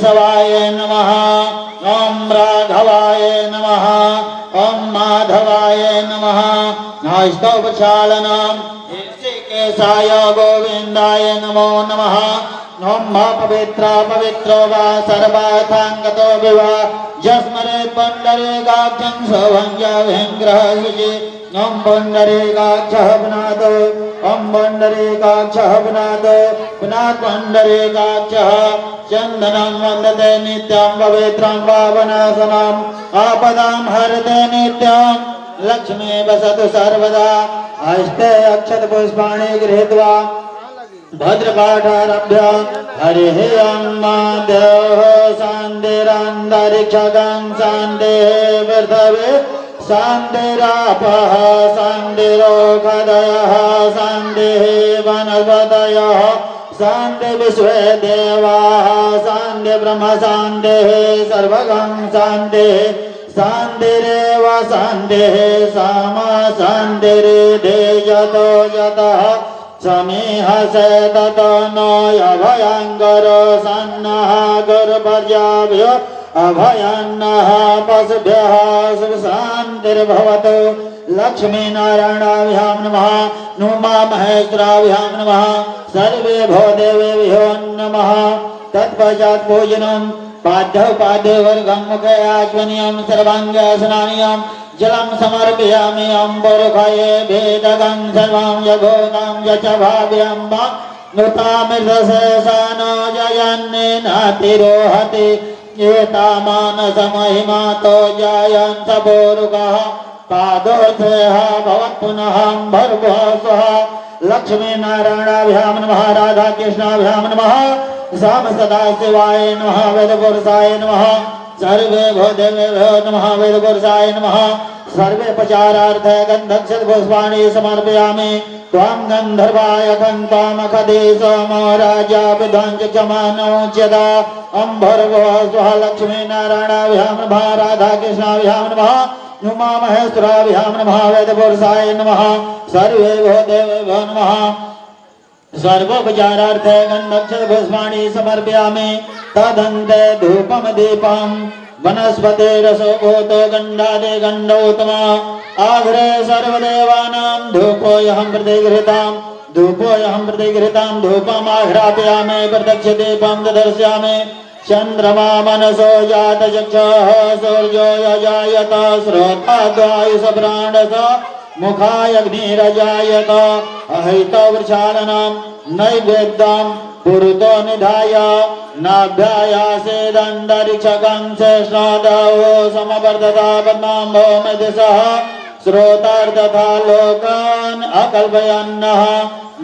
सवाय नमः। ओम राघवाय नमः। ओम माधवाय नमः। स्तोपचालनम् ऋषिकेशाय गोविंदाय नमो नमः। ओम पवित्र पवित्रो वा सर्वार्थांगतो विवा जस्मरे पुंडरीकाक्षं सौभंग्यविग्रहसुचि। ओम पुंडरीकाक्षः पुनातो ओम पुंडरीकाक्षः पुनातो पुनात् पुंडरीकाक्षः चंदनं वन्दते नित्यं पवित्रं पावनासनं आपदां हरते नित्यं लक्ष्मी वसतु सर्वदा। हस्ते अक्षत पुष्पाणि गृहीत्वा भद्रपाठारभ्य हरिः ओम देवः शान्तिरन्तरिक्षगं शान्तिः पृथिवी शान्तिरापः शान्तिरोषधयः शान्तिः वनस्पतयः शान्ति विश्वे देवाः शान्ति ब्रह्म शान्तिः सर्वगं शान्तिः शान्तिरेव शान्तिः सामा शान्तिरिति यतो यतः समीहसे ततो नो अभयङ्करो सन्नः गुरुपर्याभ्यो अभयन्नः पशुभ्यः सुखशान्तिर्भवतु। लक्ष्मीनारायणाभ्यां नमः। उमामहेश्वराभ्यां नमः। सर्वे भो देवेभ्यो नमः। तत्पश्चात् पूजनं पाद्यवर्गं मुखे आचमनीयं सर्वाङ्गस्नानीयं जलं समर्पयामि। अम्बुरुखये भेदगं सर्वं यघोतं यच भाव्यं नुतामृतशेषानो जयन्नेनातिरोहति एतामानसमहिमातो जायन् सबोरुगः पादोऽर्थः भवत् पुनः भर्गः स्वः। लक्ष्मीनारायणाभ्यां नमः। राधाकृष्णाभ्यां नमः। साम सदाशिवाय नमः। वेदपुरुषाय नमः। सर्वे भो देवेभ्यो नमः। वेदपुरुषाय नमः। सर्वे पचारार्थे गन्धक्षत पुष्पाणि समर्पयामि। त्वां गन्धर्वाय खन्तामखदेशमो राजा विध्वंस क्षमानोच्यता। अम्भर्गो स्वः। लक्ष्मीनारायणाभ्यां नमः। राधाकृष्णाभ्यां नमः। उमामहेश्वराभ्यां नमः। वेदपुरुषाय नमः। सर्वे भो देवेभ्यो नमः। सर्वोपचारार्थे गन्धक्षत पुष्पाणि समर्पयामि। तदन्ते धूपं दीपं वनस्पतिरसोभूतो गन्धादे गन्धोत्तमा। आघ्रे सर्वदेवानां धूपोऽहं प्रतिगृहीतां धूपमाघ्रापयामि। प्रत्यक्षदीपं दर्शयामि। चन्द्रमा मनसो जातचक्षुः सूर्यो यजायत श्रोत्राद्वायुष प्राणस मुखायग्निरजायत। अहितवृक्षालनं नैवेद्यं पुरुतो निधाय नाभ्यायासेदन्तरिक्षगं शेषनादौ समवर्धता पद्माम्भो मध्यसः श्रोतार्तथा लोकान् अकल्पयन्नः।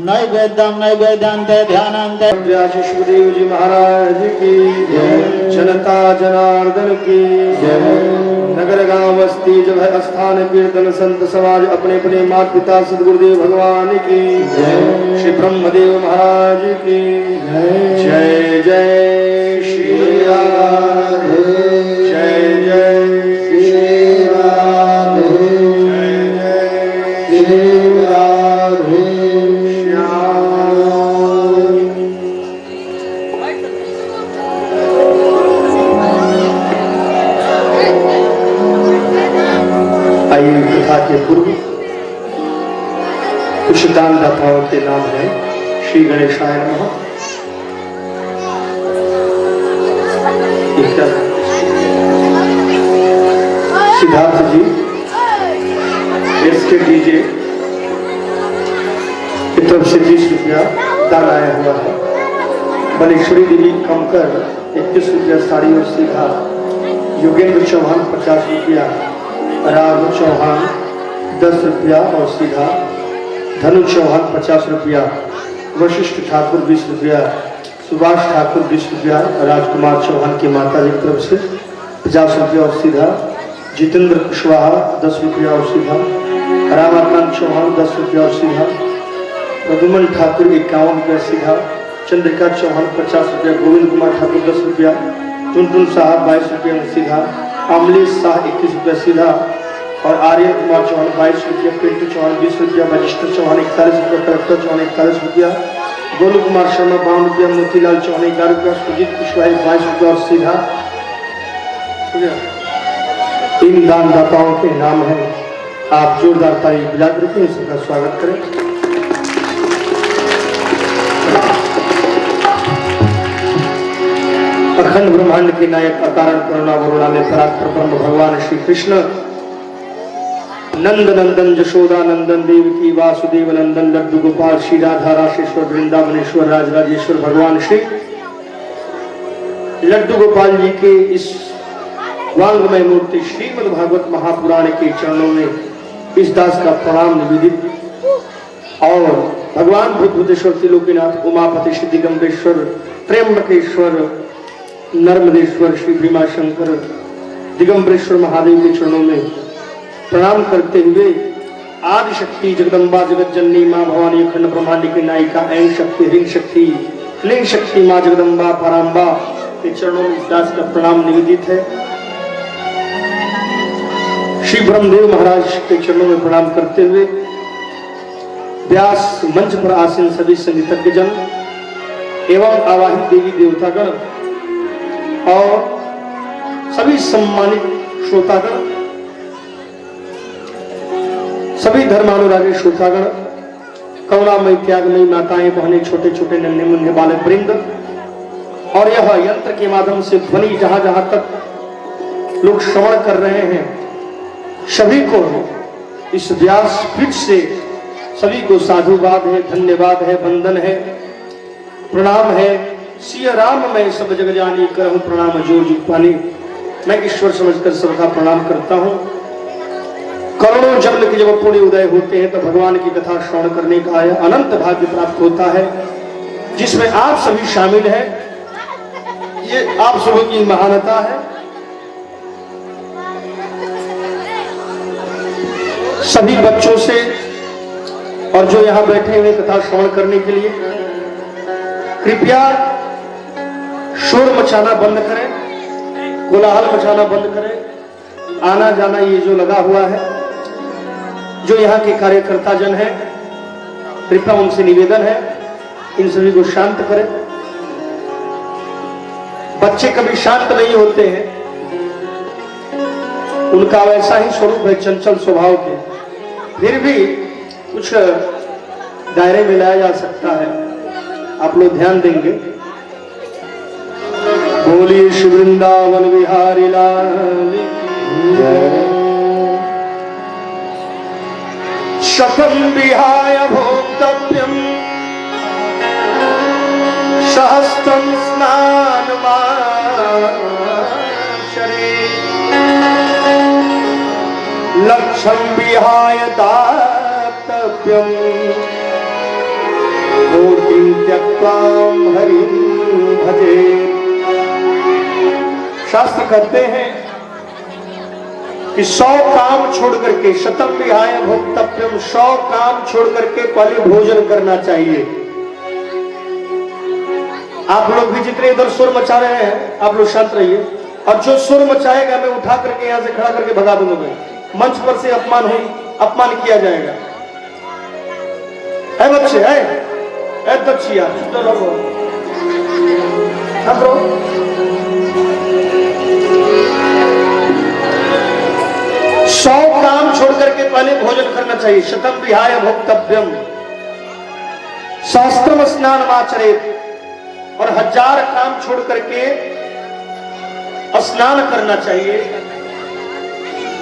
नैवेद्यन्ते ध्यानान्ते। व्यास सुखदेव जी महाराज की जय। जनता जनार्दन की जय। नगर गांव बस्ती जब है स्थान कीर्तन संत समाज अपने अपने माता पिता सदगुरुदेव भगवान की जय। श्री ब्रह्मदेव महाराज की जय। जय जय श्री राधे। जय जय श्री राधे। जय जय श्री राधे। कथा के पूर्व कुछ दान दाताओं के नाम है। श्री गणेशाय नमः। सिद्धार्थ जी इसके डीजे की तरफ से 20 रुपया दान आया हुआ है। बलेश्वरी देवी कमकर 21 रुपया साड़ी और सीधा। योगेंद्र चौहान 50 रुपया। राघव चौहान 10 रुपया और सीधा। धनु चौहान 50 रुपया। वशिष्ठ ठाकुर 20 रुपया। सुभाष ठाकुर 20 रुपया। राजकुमार चौहान की माता जी की तरफ से 50 रुपया और सीधा। जितेंद्र कुशवाहा 10 रुपया और सीधा। रामाकांत चौहान 10 रुपया और सीधा। प्रदुमन ठाकुर 51 रुपया सीधा। चंद्रिका चौहान 50 रुपया। गोविंद कुमार ठाकुर 10 रुपया। टुनटुन साहब 22 रुपया सीधा। अमलेश शाह 21 रुपया सीधा। और आर्य कुमार चौहान 22 रुपया। पिंटू चौहान 20 रुपया। वशिष्ठ चौहान 41 रुपया। कलेक्टर चौहान 41 रुपया। गोलू कुमार शर्मा 52 रुपया, मोतीलाल चौहान 11 रुपया, सुजीत कुशवाहा 22 रुपया और सीधा 3 दानदाताओं के नाम है। आप जोरदार ताली बजाकर के सबका स्वागत करें। अखंड ब्रह्मांड के नायक अकारण करुणा वरुणालय परात्पर ब्रह्म भगवान श्री कृष्ण नंद नंदन यशोदा नंदन देवकी वासुदेव नंदन लड्डू गोपाल श्री राधा राशेश्वर वृंदावनेश्वर राजराजेश्वर भगवान श्री लड्डू गोपाल जी के इस वांगमय मूर्ति श्रीमद् भागवत महापुराण के चरणों में इस दास का प्रणाम निवेदित और भगवान भूतभूतेश्वर त्रिलोकीनाथ उमापति श्री दिगंबरेश्वर त्र्यंबकेश्वर नर्मदेश्वर श्री भीमाशंकर दिगंबरेश्वर महादेव के चरणों में प्रणाम करते हुए आदि शक्ति जगदम्बा जगत जननी माँ भवानी अखंड ब्रह्मांड की नायिका ऐं शक्ति ह्रीं शक्ति क्लीं शक्ति माँ जगदम्बा पराम्बा के चरणों में इस दास का प्रणाम निवेदित है। श्री ब्रह्मदेव महाराज के चरणों में प्रणाम करते हुए व्यास मंच पर आसीन सभी संगीतज्ञ जन एवं आवाहित देवी देवतागण और सभी सम्मानित श्रोतागण, सभी धर्मानुरागी श्रोतागण, करुणामयी त्यागमयी माताएं बहनें, छोटे छोटे नन्हे मुन्ने बालक वृंद और यह यंत्र के माध्यम से ध्वनि जहां जहां तक लोग श्रवण कर रहे हैं, सभी को इस व्यास पीठ से सभी को साधुवाद है, धन्यवाद है, वंदन है, प्रणाम है। सिया राम मैं सब जग जानी करहूं प्रणाम जोर जुग पानी। मैं ईश्वर समझकर सबका प्रणाम करता हूं। करोड़ों जन्म के जब पुण्य उदय होते हैं तो भगवान की कथा श्रवण करने का अनंत भाग्य प्राप्त होता है, जिसमें आप सभी शामिल हैं। ये आप सबों की महानता है। सभी बच्चों से और जो यहां बैठे हुए कथा श्रवण करने के लिए कृपया शोर मचाना बंद करें, कोलाहल मचाना बंद करें। आना जाना ये जो लगा हुआ है, जो यहाँ के कार्यकर्ता जन हैं, कृपया उनसे निवेदन है इन सभी को शांत करें। बच्चे कभी शांत नहीं होते हैं, उनका वैसा ही स्वरूप है, चंचल स्वभाव के। फिर भी कुछ दायरे में लाया जा सकता है, आप लोग ध्यान देंगे। बोलिए श्री वृंदावन बिहारी लाल शतम विहाय भोक्तव्यम सहस्त्रम स्नानमाचरे लक्ष्यम विहाय दातव्यम कोटिं त्यक्त्वा हरिं भजे। शास्त्र कहते हैं कि 100 काम छोड़ करके, शतम विहाय भोक्तव्यम, 100 काम छोड़ करके पहले भोजन करना चाहिए। आप लोग भी जितने इधर सुर मचा रहे हैं, आप लोग शांत रहिए, और जो सुर मचाएगा मैं उठा करके यहां से खड़ा करके भगा दूंगा। मैं मंच पर से अपमान किया जाएगा। है बच्चे, है बच्चिया, 100 काम छोड़ करके पहले भोजन करना चाहिए। शतम विहाय भोक्तव्यम सहस्त्रम स्नानमाचरेत्, और 1000 काम छोड़ करके स्नान करना चाहिए।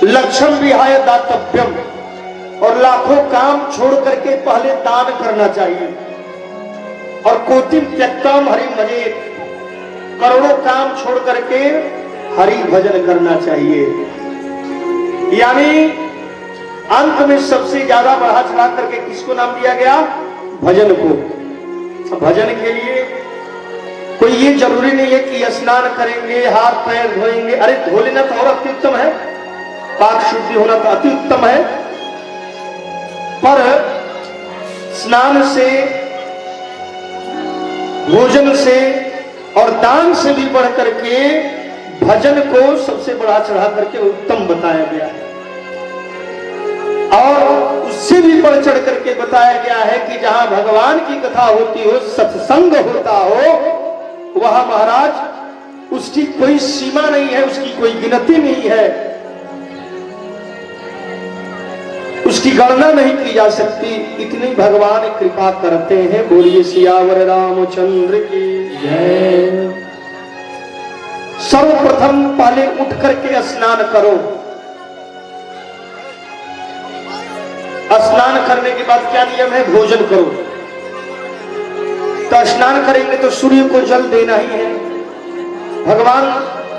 लक्ष्यम विहाय दातव्यम, और लाखों काम छोड़ करके पहले दान करना चाहिए। और कोटिं त्यक्त्वा हरि भजेत्, करोड़ों काम छोड़ करके हरि भजन करना चाहिए। यानी अंत में सबसे ज्यादा बढ़ा चढ़ा करके किसको नाम दिया गया? भजन को। भजन के लिए कोई ये जरूरी नहीं है कि स्नान करेंगे, हाथ पैर धोएंगे। अरे धो लेना तो और अति उत्तम है, पाक शुद्धि होना तो अति उत्तम है, पर स्नान से, भोजन से और दान से भी बढ़ करके भजन को सबसे बढ़ा चढ़ा करके उत्तम बताया गया है। और उससे भी बढ़ चढ़ करके बताया गया है कि जहां भगवान की कथा होती हो, सत्संग होता हो, वहां महाराज उसकी कोई सीमा नहीं है, उसकी कोई गिनती नहीं है, उसकी गणना नहीं की जा सकती। इतनी भगवान कृपा करते हैं। बोलिए सियावर रामचंद्र की जय। सर्वप्रथम पहले उठ करके स्नान करो। स्नान करने के बाद क्या नियम है? भोजन करो। तो स्नान करेंगे तो सूर्य को जल देना ही है। भगवान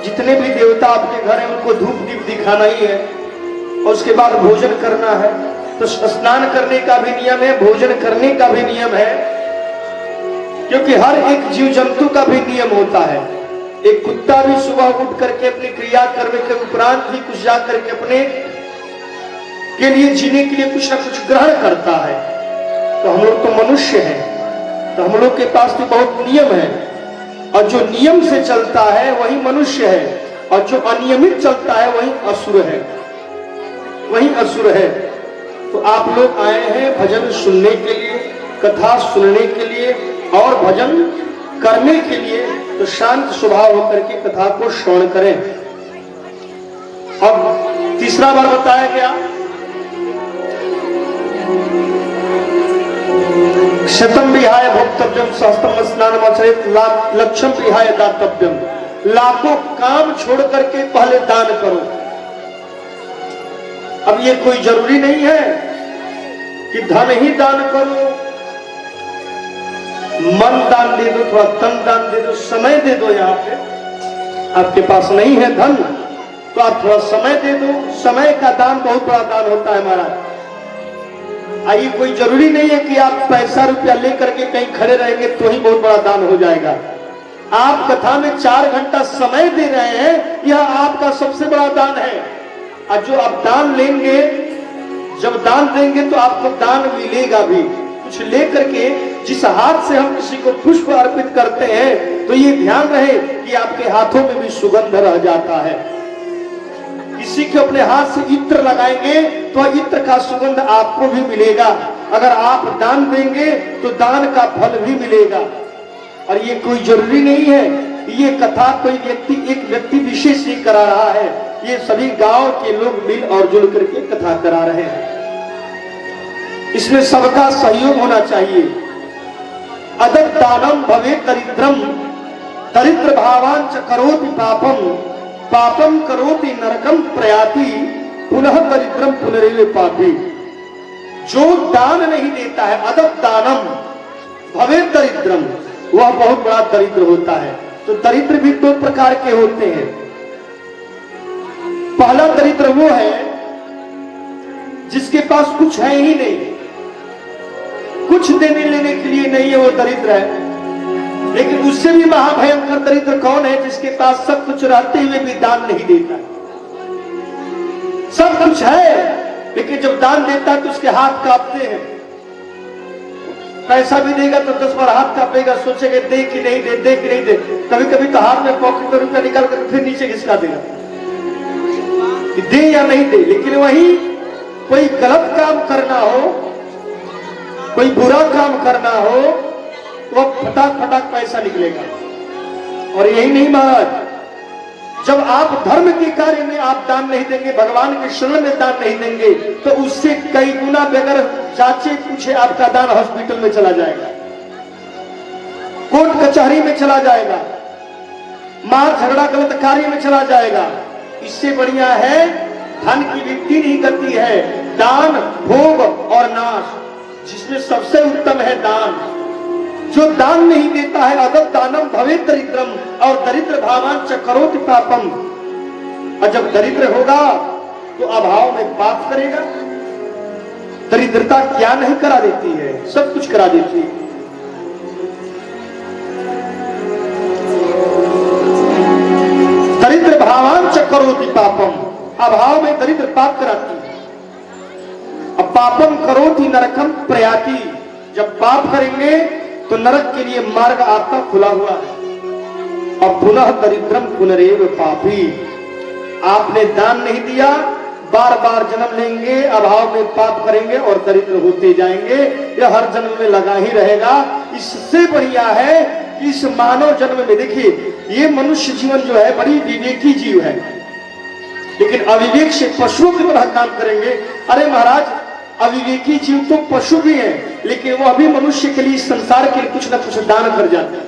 जितने भी देवता आपके घर हैं उनको धूप दीप दिखाना ही है, और उसके बाद भोजन करना है। तो स्नान करने का भी नियम है, भोजन करने का भी नियम है, क्योंकि हर एक जीव जंतु का भी नियम होता है। एक कुत्ता भी सुबह उठ करके अपनी क्रिया करने के उपरांत भी कुछ जा करके अपने के लिए जीने के लिए कुछ ना कुछ ग्रहण करता है। तो हम लोग तो मनुष्य हैं, तो हम लोग के पास भी बहुत नियम है, और जो नियम से चलता है वही मनुष्य है, और जो अनियमित चलता है वही असुर है, वही असुर है। तो आप लोग आए हैं भजन सुनने के लिए, कथा सुनने के लिए और भजन करने के लिए, तो शांत स्वभाव होकर के कथा को श्रवण करें। अब तीसरा बार बताया गया, शतम विहाय भोक्तव्यम सहस्त्रम स्नानमाचरेत लक्षम विहाय दातव्यम। लाखों काम छोड़ करके पहले दान करो। अब ये कोई जरूरी नहीं है कि धन ही दान करो, मन दान दे दो, थोड़ा तन दान दे दो, समय दे दो। यहाँ पे आपके पास नहीं है धन तो आप थोड़ा समय दे दो। समय का दान बहुत बड़ा दान होता है महाराज। आइए, कोई जरूरी नहीं है कि आप पैसा रुपया लेकर के कहीं खड़े रहेंगे तो ही बहुत बड़ा दान हो जाएगा। आप कथा में 4 घंटा समय दे रहे हैं, यह आपका सबसे बड़ा दान है। और जो आप दान लेंगे, जब दान देंगे तो आपको दान मिलेगा भी। कुछ लेकर के जिस हाथ से हम किसी को पुष्प अर्पित करते हैं, तो ये ध्यान रहे कि आपके हाथों में भी सुगंध रह जाता है। किसी के अपने हाथ से इत्र लगाएंगे तो इत्र का सुगंध आपको भी मिलेगा। अगर आप दान देंगे तो दान का फल भी मिलेगा। और ये कोई जरूरी नहीं है, ये कथा कोई एक व्यक्ति विशेष ही करा रहा है, ये सभी गांव के लोग मिल और जुल करके कथा करा रहे हैं। इसमें सबका सहयोग होना चाहिए। अदब दानम भवे दरिद्रम, दरिद्र भावांच करोति पापम, पापम करोति नरकम प्रयाति, पुनः दरिद्रम पुनरेव पापी। जो दान नहीं देता है, अदब दानम भवे दरिद्रम, वह बहुत बड़ा दरिद्र होता है। तो दरिद्र भी 2 प्रकार के होते हैं। पहला दरिद्र वो है जिसके पास कुछ है ही नहीं, कुछ देने लेने के लिए नहीं है, वो दरिद्र है। लेकिन उससे भी महाभयंकर दरिद्र कौन है? जिसके पास सब कुछ रहते हुए भी दान नहीं देता। सब कुछ है लेकिन जब दान देता है तो उसके हाथ कांपते हैं। पैसा भी देगा तो 10 बार हाथ कांपेगा, सोचेगा दे कि नहीं दे, दे कि नहीं दे। कभी कभी तो हाथ में पॉकेट में रुपया निकाल कर फिर नीचे घिसका देगा कि दे या नहीं दे। लेकिन वही कोई गलत काम करना हो, कोई बुरा काम करना हो, तो फटाक फटाक पैसा निकलेगा। और यही नहीं महाराज, जब आप धर्म के कार्य में आप दान नहीं देंगे, भगवान के शरण में दान नहीं देंगे, तो उससे कई गुना बगैर जांचे पूछे आपका दान हॉस्पिटल में चला जाएगा, कोर्ट कचहरी में चला जाएगा, मार झगड़ा गलत कार्य में चला जाएगा। इससे बढ़िया है धन की भी 3 ही गति है, दान, भोग और नाश, जिसमें सबसे उत्तम है दान। जो दान नहीं देता है, अदब दानम भवे दरिद्रम, और दरिद्र भावांच करोति पापम। और जब दरिद्र होगा तो अभाव में पाप करेगा। दरिद्रता क्या नहीं करा देती है, सब कुछ करा देती है। दरिद्र भावांच करोति पापम, अभाव में दरिद्र पाप कराती है। अब पापम करोति नरकम प्रयाति, जब पाप करेंगे तो नरक के लिए मार्ग आपका खुला हुआ है। और पुनः दरिद्रम पुनरेव पापी, आपने दान नहीं दिया, बार बार जन्म लेंगे, अभाव में पाप करेंगे और दरिद्र होते जाएंगे। यह हर जन्म में लगा ही रहेगा। इससे बढ़िया है कि इस मानव जन्म में, देखिए ये मनुष्य जीवन जो है बड़ी विवेकी जीव है, लेकिन अविवेक से पशुओं की तरह काम करेंगे। अरे महाराज, अविवेकी जीव तो पशु भी हैं, लेकिन वो अभी मनुष्य के लिए, संसार के लिए कुछ ना कुछ दान कर जाते हैं।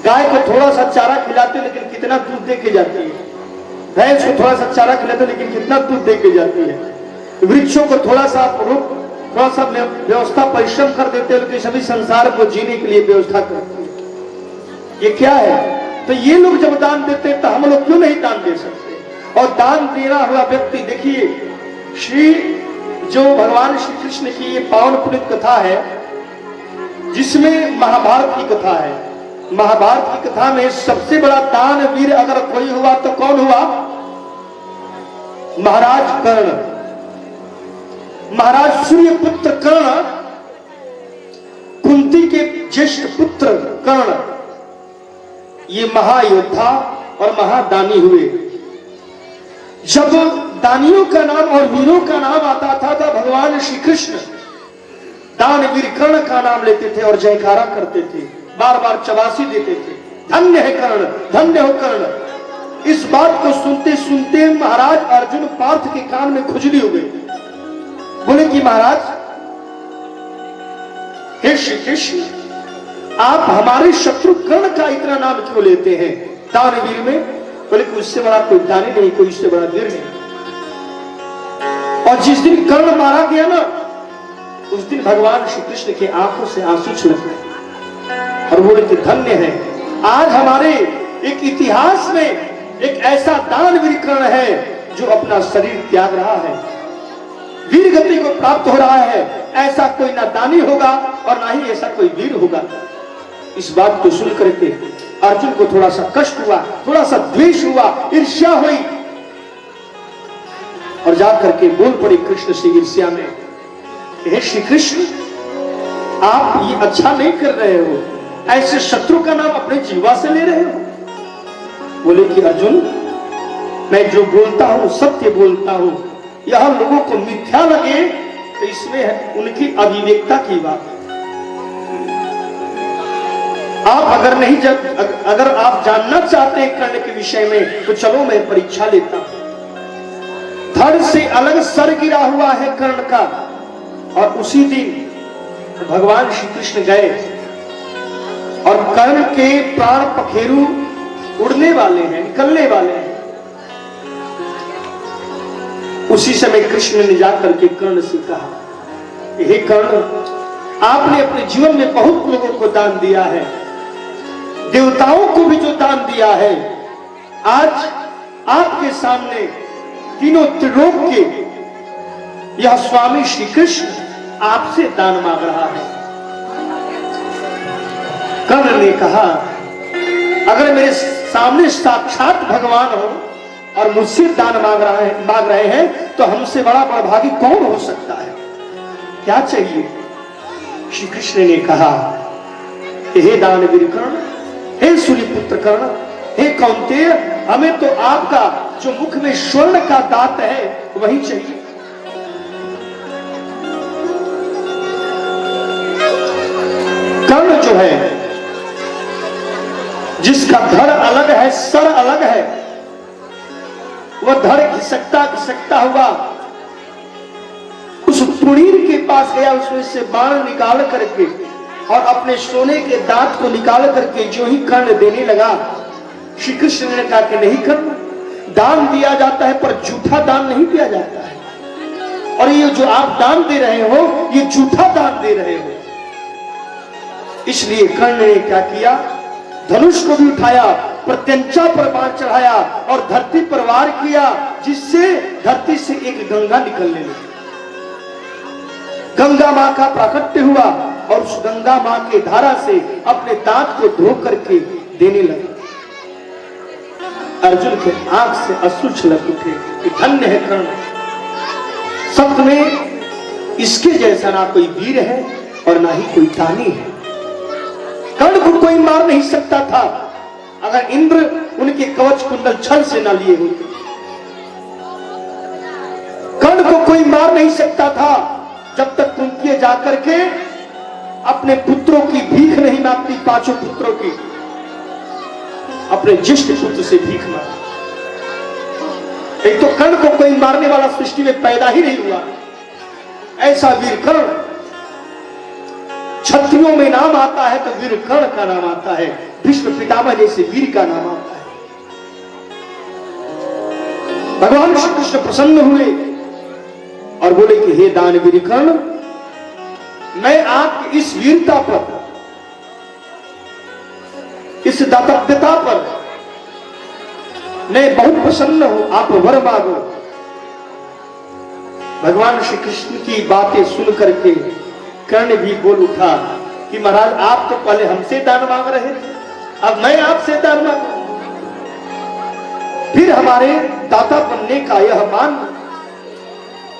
गाय को थोड़ा सा चारा खिलाते हैं, लेकिन कितना दूध दे के जाती है। भैंस को थोड़ा सा चारा खिलाते, लेकिन कितना दूध दे के जाती है। वृक्षों को थोड़ा सा व्यवस्था परिश्रम कर देते हैं, लेकिन सभी संसार को जीने के लिए व्यवस्था करते हैं। ये क्या है? तो ये लोग जब दान देते हैं तो हम लोग क्यों नहीं दान दे सकते? और दान देना हुआ व्यक्ति, देखिए श्री जो भगवान श्री कृष्ण की ये पावन पुनीत कथा है, जिसमें महाभारत की कथा है। महाभारत की कथा में सबसे बड़ा दान वीर अगर कोई हुआ तो कौन हुआ? महाराज कर्ण। महाराज सूर्य पुत्र कर्ण, कुंती के ज्येष्ठ पुत्र कर्ण, ये महायोद्धा और महादानी हुए। जब दानियों का नाम और वीरों का नाम आता था तो भगवान श्री कृष्ण दानवीर कर्ण का नाम लेते थे और जयकारा करते थे, बार बार चबासी देते थे, धन्य है कर्ण, धन्य हो कर्ण। इस बात को सुनते सुनते महाराज अर्जुन पार्थ के कान में खुजली हो गई। बोले कि महाराज, हे श्री कृष्ण, आप हमारे शत्रु कर्ण का इतना नाम क्यों लेते हैं दानवीर में? बोले कि उससे बड़ा कोई दानी नहीं, कोई उससे बड़ा वीर नहीं। और जिस दिन कर्ण मारा गया ना, उस दिन भगवान श्री कृष्ण के आंखों से आंसू छलक गए और बोले कि धन्य है, आज हमारे एक इतिहास में एक ऐसा दानवीर कर्ण है जो अपना शरीर त्याग रहा है, वीर गति को प्राप्त हो रहा है। ऐसा कोई ना दानी होगा और ना ही ऐसा कोई वीर होगा। इस बात को सुन करके अर्जुन को थोड़ा सा कष्ट हुआ, थोड़ा सा द्वेष हुआ, ईर्ष्या हुई और जाकर के बोल पड़ी कृष्ण से ईर्ष्या में, हे श्री कृष्ण, आप ये अच्छा नहीं कर रहे हो, ऐसे शत्रु का नाम अपने जीवा से ले रहे हो। बोले कि अर्जुन, मैं जो बोलता हूं सत्य बोलता हूं, यह लोगों को मिथ्या लगे तो इसमें है उनकी अविवेकता की बात। आप अगर आप जानना चाहते हैं कर्ण के विषय में तो चलो मैं परीक्षा लेता हूं। धड़ से अलग सर गिरा हुआ है कर्ण का। और उसी दिन भगवान श्री कृष्ण गए और कर्ण के प्राण पखेरु उड़ने वाले हैं, निकलने वाले हैं। उसी समय कृष्ण ने जाकर के कर्ण से कहा, हे कर्ण, आपने अपने जीवन में बहुत लोगों को दान दिया है, देवताओं को भी जो दान दिया है, आज आपके सामने तीनों त्रिलोक के यह स्वामी श्री कृष्ण आपसे दान मांग रहा है। कर्ण ने कहा, अगर मेरे सामने साक्षात भगवान हो और मुझसे दान मांग रहे हैं तो हमसे बड़ा भागी कौन हो सकता है? क्या चाहिए? श्री कृष्ण ने कहा, हे दानवीर कर्ण, हे सूर्यपुत्र कर्ण, हे कौन्तेय, हमें तो आपका जो मुख में स्वर्ण का दांत है वही चाहिए। कर्ण जो है, जिसका धड़ अलग है, सर अलग है, वह धड़ घिसकता हुआ उस पुनीर के पास गया, उसमें से बाण निकाल करके और अपने सोने के दांत को निकाल करके जो ही कर्ण देने लगा, श्री कृष्ण ने कहा कि नहीं कर्ण, दान दिया जाता है पर झूठा दान नहीं दिया जाता है, और ये जो आप दान दे रहे हो ये झूठा दान दे रहे हो। इसलिए कर्ण ने क्या किया, धनुष को भी उठाया, प्रत्यंचा पर बाण चढ़ाया और धरती पर वार किया, जिससे धरती से एक गंगा निकलने लगी। गंगा मां का प्राकट्य हुआ और उस गंगा मां के धारा से अपने दांत को धो करके देने लगे। अर्जुन के आंख से अश्रु छलक उठे कि धन्य है कर्ण, सत्य में इसके जैसा ना कोई वीर है और ना ही कोई दानी है। कर्ण को कोई मार नहीं सकता था अगर इंद्र उनके कवच कुंडल छल से ना लिए होते। नहीं सकता था जब तक कुंती जाकर के अपने पुत्रों की भीख नहीं मांगती, पांचों पुत्रों की, अपने ज्येष्ठ पुत्र से भीख मांगी। एक तो कर्ण को कोई मारने वाला सृष्टि में पैदा ही नहीं हुआ, ऐसा वीर कर्ण। क्षत्रियों में नाम आता है तो वीर कर्ण का नाम आता है, भीष्म पितामह जैसे वीर का नाम आता है। भगवान श्री कृष्ण प्रसन्न हुए और बोले कि हे दानवीर कर्ण, मैं आपकी इस वीरता पर, इस दातव्यता पर मैं बहुत प्रसन्न हूं, आप वर मांगो। भगवान श्री कृष्ण की बातें सुन करके कर्ण भी बोल उठा कि महाराज आप तो पहले हमसे दान मांग रहे थे, अब मैं आपसे दान मांग, फिर हमारे दाता बनने का यह मान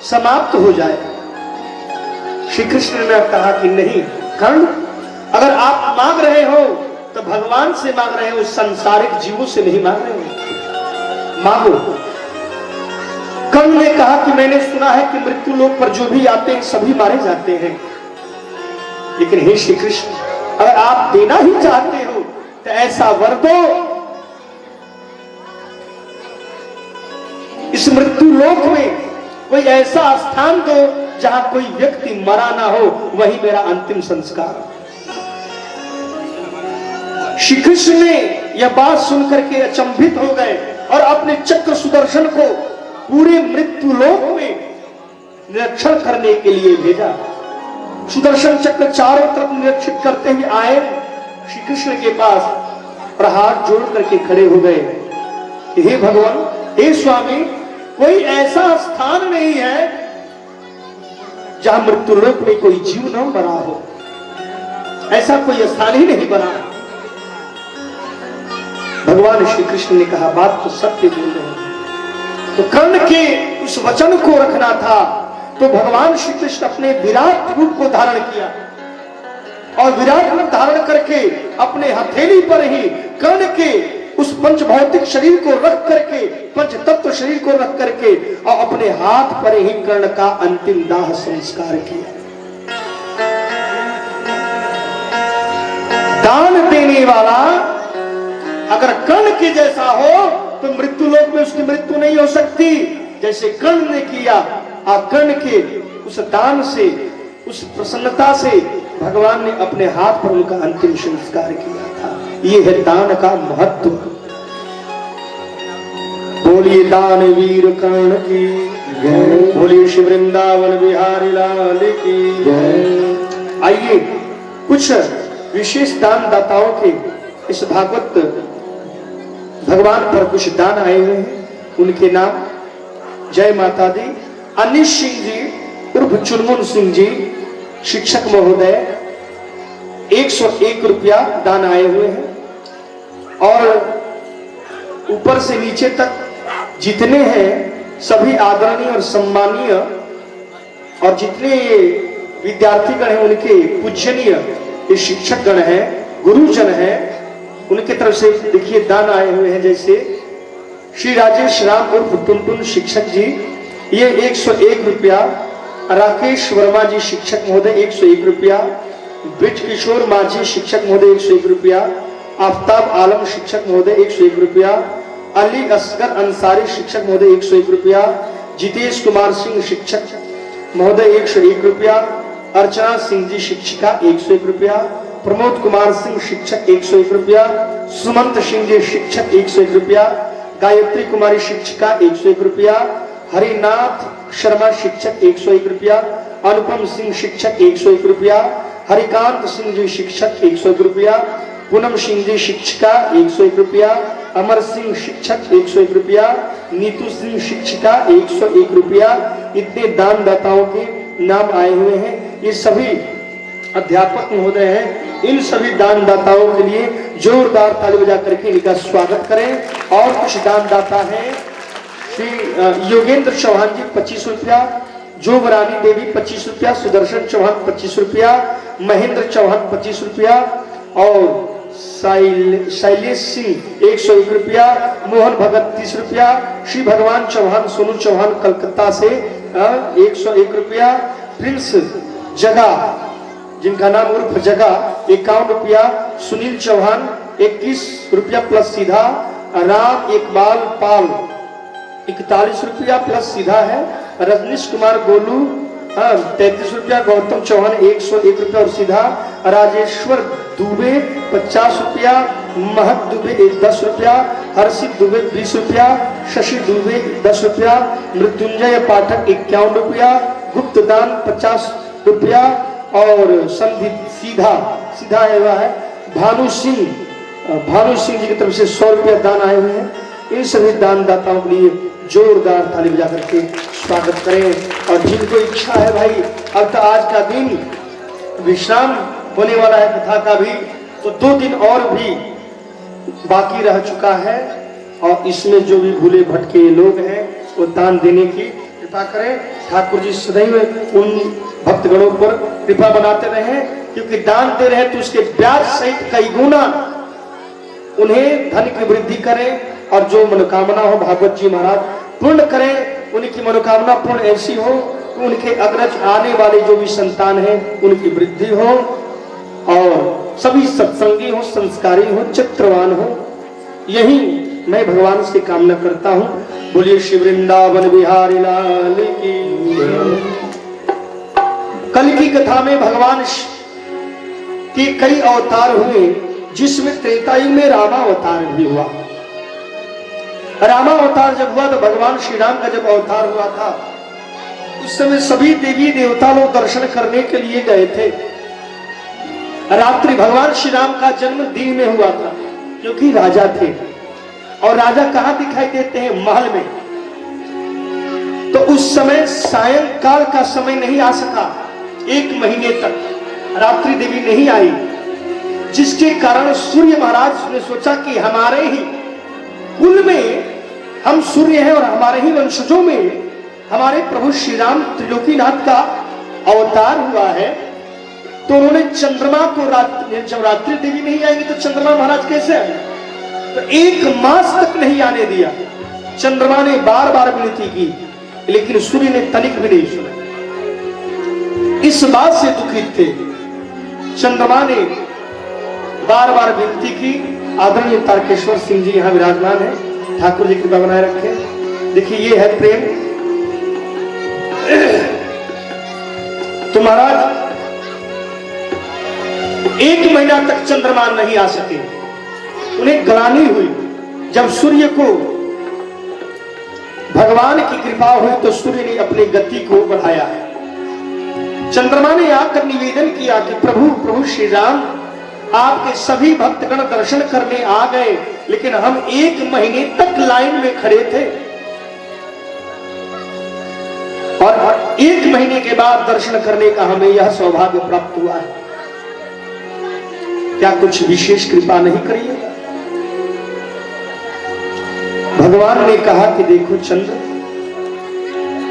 समाप्त हो जाए। श्री कृष्ण ने कहा कि नहीं कर्ण, अगर आप मांग रहे हो तो भगवान से मांग रहे हो, संसारिक जीवों से नहीं मांग रहे हो, मांगो। कर्ण ने कहा कि मैंने सुना है कि मृत्यु लोक पर जो भी आते हैं सभी मारे जाते हैं, लेकिन हे श्री कृष्ण, अगर आप देना ही चाहते हो तो ऐसा वर दो, इस मृत्यु लोक में कोई ऐसा स्थान दो जहां कोई व्यक्ति मरा ना हो, वही मेरा अंतिम संस्कार। श्री कृष्ण ने यह बात सुनकर के अचंभित हो गए और अपने चक्र सुदर्शन को पूरे मृत्यु लोक में निरीक्षण करने के लिए भेजा। सुदर्शन चक्र चारों तरफ निरीक्षित करते हुए आए श्री कृष्ण के पास और हाथ जोड़ करके खड़े हो गए, हे भगवान, हे स्वामी, कोई ऐसा स्थान नहीं है जहां मृत्यु लोक में कोई जीव न मरा हो, ऐसा कोई स्थान ही नहीं बना। भगवान श्री कृष्ण ने कहा बात तो सत्य बोल रहे हैं। तो कर्ण के उस वचन को रखना था, तो भगवान श्री कृष्ण अपने विराट रूप को धारण किया और विराट रूप धारण करके अपने हथेली पर ही कर्ण के उस पंच भौतिक शरीर को रख करके, पंच तत्व शरीर को रख करके और अपने हाथ पर ही कर्ण का अंतिम दाह संस्कार किया। दान देने वाला अगर कर्ण के जैसा हो तो मृत्यु लोक में उसकी मृत्यु नहीं हो सकती, जैसे कर्ण ने किया। और कर्ण के उस दान से, उस प्रसन्नता से भगवान ने अपने हाथ पर उनका अंतिम संस्कार किया था। ये है दान का महत्व। बोलिए दानवीर कर्ण की जय, बोलिए श्री वृंदावन बिहारी लाल की जय। आइए कुछ विशेष दान दाताओं के इस भागवत भगवान पर कुछ दान आए हुए हैं, उनके नाम। जय माता दी। अनिश सिंह जी उर्फ चुनमुन सिंह जी, शिक्षक महोदय, 101 रुपया दान आए हुए हैं। और ऊपर से नीचे तक जितने हैं सभी आदरणीय और सम्मानीय, और जितने ये विद्यार्थीगण हैं उनके पूजनीय ये शिक्षक गण हैं, गुरुजन हैं, उनके तरफ से देखिए दान आए हुए हैं। जैसे श्री राजेश राम उर्फ टुनटुन शिक्षक जी, ये 101 रुपया। राकेश वर्मा जी शिक्षक महोदय 101 रुपया। ब्रिज किशोर माझी शिक्षक महोदय 101 रुपया। आफ्ताब आलम शिक्षक महोदय 101 रुपया। अली असगर अंसारी शिक्षक महोदय 101 रुपया। जितेश कुमार सिंह शिक्षक महोदय 101 रुपया। अर्चना सिंह जी शिक्षिका 101 रुपया। प्रमोद कुमार सिंह शिक्षक 101 रुपया। सुमंत सिंह जी शिक्षक 101 रुपया। गायत्री कुमारी शिक्षिका 101 रुपया। हरिनाथ शर्मा शिक्षक 101 रुपया। अनुपम सिंह शिक्षक 101 रुपया। हरिकांत सिंह जी शिक्षक 101 रुपया। पूनम सिंह जी शिक्षिका 101 रुपया। अमर सिंह शिक्षक 101 रुपया। नीतू सिंह शिक्षिका 101 रुपया। इतने दान दाताओं के नाम आए हुए हैं। ये सभी अध्यापक महोदय हैं। इन सभी दान दाताओं के लिए जोरदार ताली बजा करके इनका स्वागत करें। और कुछ दान दाता हैं, श्री योगेंद्र चौहान जी 25 रुपया। जोगरानी देवी 25 रुपया। सुदर्शन चौहान 25 रुपया। महेंद्र चौहान 25 रुपया। और शैलेश सिंह 101 रुपया। मोहन भगत 30 रुपया। श्री भगवान चौहान सोनू चौहान कलकत्ता से 101 रुपया। प्रिंस जगा, जिनका नाम उर्फ जगा, 51 रुपया। सुनील चौहान 21 रुपया प्लस सीधा। राम इकबाल पाल 41 रुपया प्लस सीधा है। रजनीश कुमार गोलू 33 रुपया। गौतम चौहान 101 रुपया और सीधा। राजेश्वर दुबे 50 रुपया। महक दुबे 10 रुपया। हर्षित दुबे 20 रुपया। शशि दुबे 10 रुपया। मृत्युंजय पाठक 51 रुपया। गुप्तदान 50 रुपया और संदीप सीधा आया हुआ है। भानु सिंह जी की तरफ से 100 रुपया दान आए हुए हैं। इन सभी दानदाताओं के लिए जोरदार ताली बजा करके स्वागत करें। और जिनको इच्छा है भाई, अब तो आज का दिन विश्राम होने वाला है कथा का भी, तो 2 दिन और भी बाकी रह चुका है। और इसमें जो भी भूले भटके लोग हैं वो दान देने की कृपा करें। ठाकुर जी सदैव उन भक्तगणों पर कृपा बनाते रहे, क्योंकि दान दे रहे तो उसके ब्याज सहित कई गुना उन्हें धन की वृद्धि करें। और जो मनोकामना हो भागवत जी महाराज पूर्ण करें। उनकी मनोकामना पूर्ण ऐसी हो कि उनके अग्रज आने वाले जो भी संतान हैं उनकी वृद्धि हो और सभी सत्संगी हो, संस्कारी हो, चित्रवान हो। यही मैं भगवान से कामना करता हूँ। बोलिए श्री वृंदावन बिहारी लाल की। कल की कथा में भगवान के कई अवतार हुए, जिसमें त्रेतायुग में रामावतार भी हुआ। रामावतार जब हुआ तो भगवान श्री राम का जब अवतार हुआ था, उस समय सभी देवी देवता लोग दर्शन करने के लिए गए थे। रात्रि भगवान श्री राम का जन्म दिन में हुआ था, क्योंकि राजा थे। और राजा कहां दिखाई देते हैं? महल में। तो उस समय सायंकाल का समय नहीं आ सका, 1 महीने तक रात्रि देवी नहीं आई, जिसके कारण सूर्य महाराज ने सोचा कि हमारे ही कुल में हम सूर्य हैं और हमारे ही वंशजों में हमारे प्रभु श्री राम त्रिलोकीनाथ का अवतार हुआ है। तो उन्होंने चंद्रमा को जब रात्रि देवी नहीं आएंगे तो चंद्रमा महाराज कैसे आए? तो 1 मास तक नहीं आने दिया। चंद्रमा ने बार बार विनती की, लेकिन सूर्य ने तनिक भी नहीं सुना। इस बात से दुखित थे। चंद्रमा ने बार बार विनती की। आदरणीय तारकेश्वर सिंह जी यहाँ विराजमान है, ठाकुर जी कृपा बनाए रखे। देखिए ये है प्रेम। तो महाराज 1 महीना तक चंद्रमा नहीं आ सके। उन्हें ग्लानि हुई। जब सूर्य को भगवान की कृपा हुई तो सूर्य ने अपनी गति को बढ़ाया। चंद्रमा ने आकर निवेदन किया कि प्रभु श्री राम, आपके सभी भक्तगण दर्शन करने आ गए, लेकिन हम 1 महीने तक लाइन में खड़े थे और 1 महीने के बाद दर्शन करने का हमें यह सौभाग्य प्राप्त हुआ है। क्या कुछ विशेष कृपा नहीं करिएगा? भगवान ने कहा कि देखो चंद्र,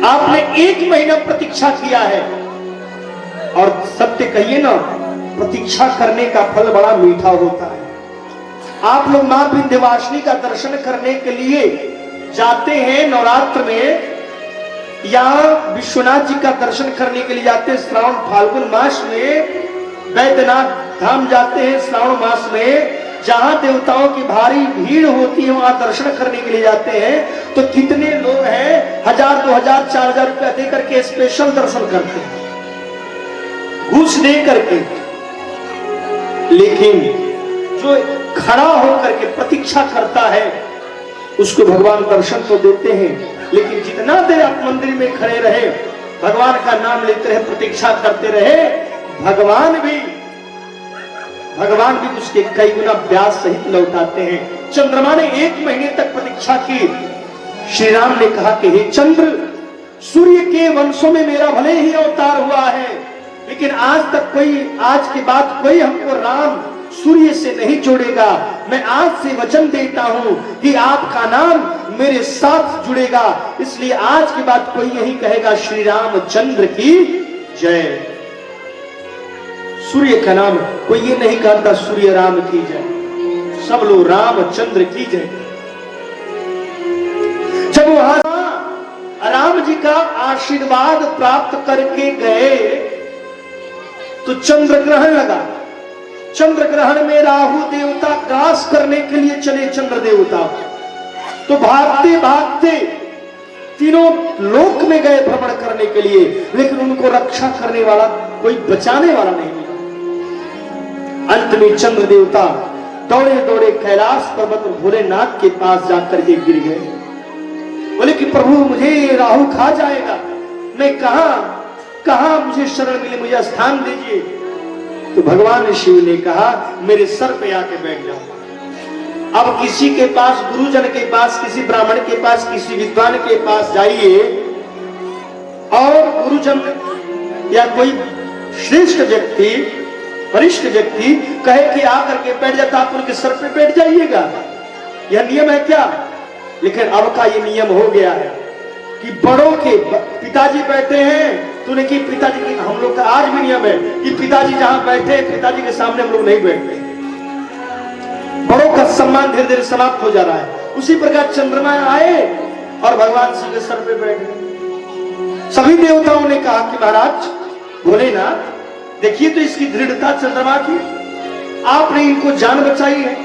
आपने 1 महीना प्रतीक्षा किया है, और सत्य कहिए ना, प्रतीक्षा करने का फल बड़ा मीठा होता है। आप लोग मां विंध्यवासिनी का दर्शन करने के लिए जाते हैं नवरात्र में, या विश्वनाथ जी का दर्शन करने के लिए जाते हैं श्रावण फाल्गुन मास में, वैद्यनाथ धाम जाते हैं श्रावण मास में, जहां देवताओं की भारी भीड़ होती है वहां दर्शन करने के लिए जाते हैं। तो कितने लोग हैं 1000, 2000, 4000 रुपया दे करके स्पेशल दर्शन करते हैं, घूस दे करके। लेकिन जो खड़ा होकर के प्रतीक्षा करता है उसको भगवान दर्शन तो देते हैं, लेकिन जितना देर आप मंदिर में खड़े रहे, भगवान का नाम लेते रहे, प्रतीक्षा करते रहे, भगवान भी उसके कई गुना ब्याज सहित लौटाते हैं। चंद्रमा ने 1 महीने तक प्रतीक्षा की। श्री राम ने कहा कि हे चंद्र, सूर्य के वंशों में मेरा भले ही अवतार हुआ है, लेकिन आज के बाद कोई हमको राम सूर्य से नहीं जोड़ेगा। मैं आज से वचन देता हूं कि आपका नाम मेरे साथ जुड़ेगा, इसलिए आज के बाद कोई यही कहेगा श्री रामचंद्र की जय। सूर्य का नाम कोई ये नहीं कहता सूर्य राम की जय, सब लोग रामचंद्र की जय। जब वहां राम जी जी का आशीर्वाद प्राप्त करके गए तो चंद्र ग्रहण लगा। चंद्र ग्रहण में राहु देवता ग्रास करने के लिए चले चंद्र देवता, तो भागते भागते तीनों लोक में गए भ्रमण करने के लिए, लेकिन उनको रक्षा करने वाला कोई बचाने वाला नहीं मिला। अंत में चंद्र देवता दौड़े दौड़े कैलाश पर्वत भोलेनाथ के पास जाकर के गिर गए। बोले कि प्रभु मुझे राहु खा जाएगा, मैं कहां मुझे शरण मिले, मुझे स्थान दीजिए। तो भगवान शिव ने कहा मेरे सर पे आके बैठ जाओ। अब किसी के पास, गुरुजन के पास, किसी ब्राह्मण के पास, किसी विद्वान के पास जाइए और गुरुजन या कोई श्रेष्ठ व्यक्ति, वरिष्ठ व्यक्ति कहे कि आकर के बैठ जाता, आप उनके सर पे बैठ जाइएगा, यह नियम है क्या? लेकिन अब का ये नियम हो गया है कि बड़ों के पिताजी बैठे हैं, तूने कि पिताजी की, हम लोग का आज भी नियम है कि पिताजी जहां बैठे, पिताजी के सामने हम लोग नहीं बैठते। बड़ों का सम्मान धीरे धीरे समाप्त हो जा रहा है। उसी प्रकार चंद्रमा आए और भगवान शिव के सर पे बैठ गए। सभी देवताओं ने कहा कि महाराज भोलेनाथ देखिए तो इसकी दृढ़ता चंद्रमा की, आपने इनको जान बचाई है।